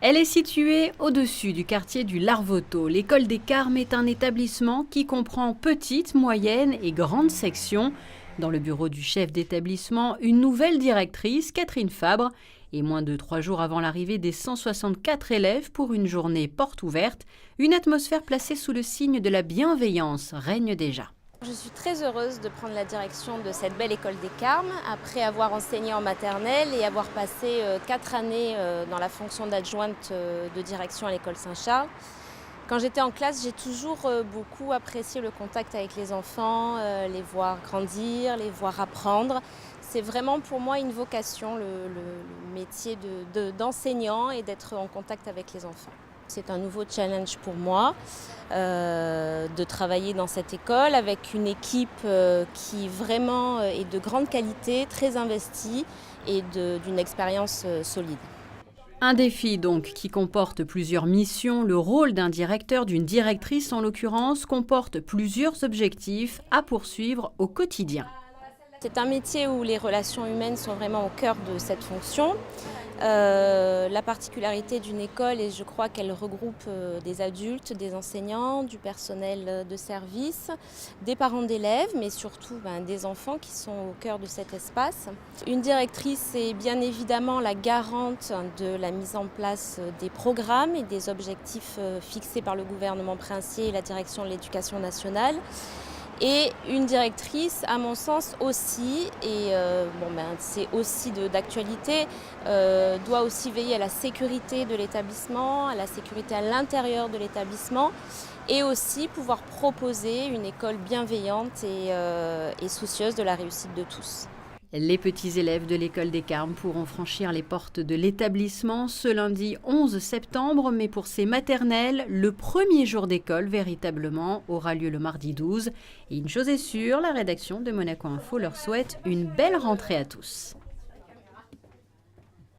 Elle est située au-dessus du quartier du Larvoto. L'école des Carmes est un établissement qui comprend petites, moyennes et grandes sections. Dans le bureau du chef d'établissement, une nouvelle directrice, Catherine Fabre, et moins de 3 jours avant l'arrivée des 164 élèves pour une journée porte ouverte, une atmosphère placée sous le signe de la bienveillance règne déjà. Je suis très heureuse de prendre la direction de cette belle école des Carmes, après avoir enseigné en maternelle et avoir passé 4 années dans la fonction d'adjointe de direction à l'école Saint-Charles. Quand j'étais en classe, j'ai toujours beaucoup apprécié le contact avec les enfants, les voir grandir, les voir apprendre. C'est vraiment pour moi une vocation, le métier d'enseignant et d'être en contact avec les enfants. C'est un nouveau challenge pour moi de travailler dans cette école avec une équipe qui vraiment est de grande qualité, très investie et d'une expérience solide. Un défi donc qui comporte plusieurs missions. Le rôle d'un directeur, d'une directrice en l'occurrence, comporte plusieurs objectifs à poursuivre au quotidien. C'est un métier où les relations humaines sont vraiment au cœur de cette fonction. La particularité d'une école, et je crois qu'elle regroupe des adultes, des enseignants, du personnel de service, des parents d'élèves, mais surtout des enfants qui sont au cœur de cet espace. Une directrice est bien évidemment la garante de la mise en place des programmes et des objectifs fixés par le gouvernement princier et la direction de l'éducation nationale. Et une directrice, à mon sens aussi, et c'est aussi d'actualité, doit aussi veiller à la sécurité de l'établissement, à la sécurité à l'intérieur de l'établissement, et aussi pouvoir proposer une école bienveillante et soucieuse de la réussite de tous. Les petits élèves de l'école des Carmes pourront franchir les portes de l'établissement ce lundi 11 septembre, mais pour ces maternelles, le premier jour d'école véritablement aura lieu le mardi 12. Et une chose est sûre, la rédaction de Monaco Info leur souhaite une belle rentrée à tous.